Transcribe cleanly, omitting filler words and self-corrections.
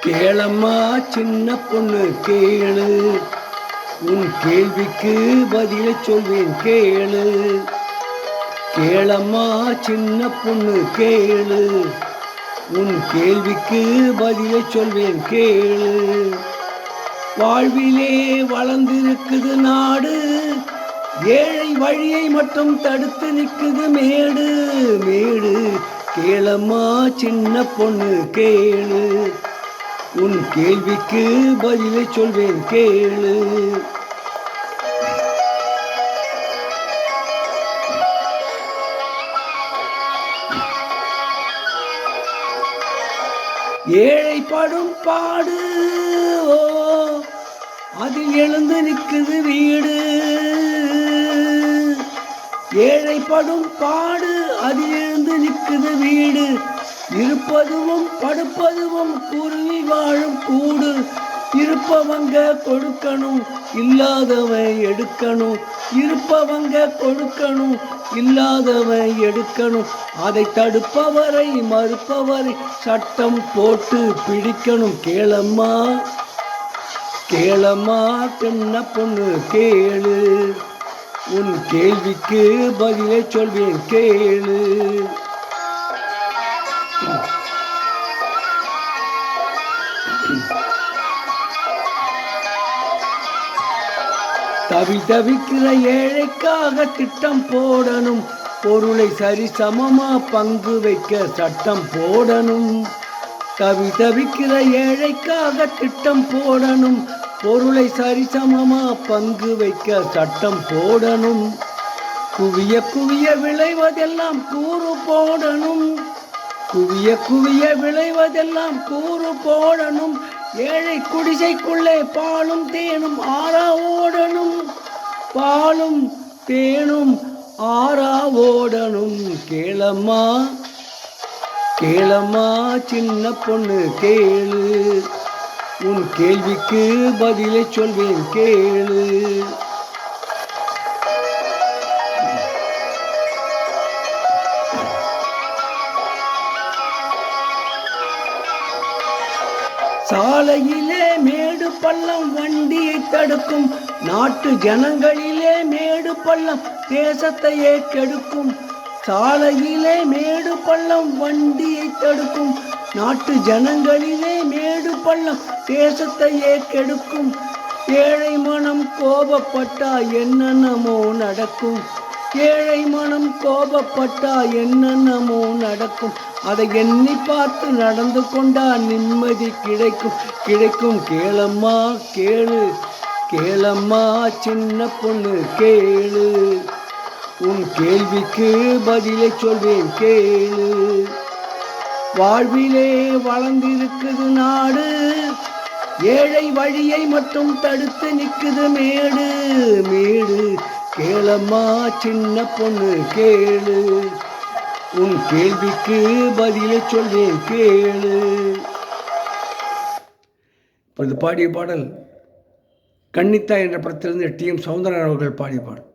கேளம்மா சின்ன பொண்ணு கேளு, உன் கேள்விக்கு பதிலை சொல்வேன் கேளு. கேளம்மா சின்ன பொண்ணு கேளு, உன் கேள்விக்கு பதிலை சொல்வேன் கேளு. வாழ்விலே வளர்ந்திருக்குது நாடு, ஏழை வழியை மட்டும் தடுத்து நிற்குது மேடு மேடு. கேளம்மா சின்ன பொண்ணு கேளு, உன் கேள்விக்கு பதிலை சொல்வேன் கேளு. ஏழை படும் பாடு, அதில் எழுந்து நிற்குது வீடு. ஏழை படும் பாடு, அதில் எழுந்து நிற்குது வீடு. இருப்பதுவும் படுப்பதுவும் குருவி வாழும் கூடு. இருப்பவங்க கொடுக்கணும், இல்லாதவன் எடுக்கணும். இருப்பவங்க கொடுக்கணும், இல்லாதவன் எடுக்கணும். அதை தடுப்பவரை மறுப்பவரை சட்டம் போட்டு பிடிக்கணும். கேளம்மா கேளம்மா சின்ன பொண்ணு கேளு, உன் கேள்விக்கு பதிலை சொல்வேன் கேளு. தவிக்கிற ஏழைக்காக திட்டம் போடணும். பொருளை சரி சமமா பங்கு வைக்க சட்டம் போடணும். தவிக்கிற ஏழைக்காக திட்டம் போடணும். பொருளை சரிசமமா பங்கு வைக்க சட்டம் போடணும். குவிய குவிய விளைவதெல்லாம் கூறு போடணும். குவிய விளைவதெல்லாம் கூறு போடணும். ஏழை குடிசைக்குள்ளே பாலும் தேனும் ஆறா ஓடணும். பாலும் தேனும் ஆறா ஓடணும். கேளம்மா கேளம்மா சின்ன பொண்ணு கேளு, உன் கேள்விக்கு பதிலை சொல்வேன் கேளு. சாலையிலே மேடு பள்ளம் வண்டியை தடுக்கும். நாட்டு ஜனங்களிலே மேடு பள்ளம் தேசத்தையே கெடுக்கும். சாலையிலே மேடு பள்ளம் வண்டியை தடுக்கும். நாட்டு ஜனங்களிலே மேடு பள்ளம் தேசத்தையே கெடுக்கும். ஏழை மனம் கோபப்பட்டா என்னென்னமோ நடக்கும். ஏழை மனம் கோபப்பட்டா என்னென்னமோ நடக்கும். அதை எண்ணி பார்த்து நடந்து கொண்டா நிம்மதி கிடைக்கும். கேளம்மா கேளு, கேளம்மா சின்ன பொண்ணு கேளு, உன் கேள்விக்கு பதிலை சொல்வேன் கேளு. வாழ்விலே வளர்ந்திருக்குது நாடு, ஏழை வழியை மட்டும் தடுத்து நிற்குது மேடு மேடு. கேளம்மா சின்ன பொண்ணு கேளு, உன் கேள்விக்கு பதிலை சொல்வேன் கேளு. இப்போது பாடிய பாடல் கன்னித்தா என்ற படத்திலிருந்து டி.எம். சௌந்தரராஜன் அவர்கள் பாடிய பாடல்.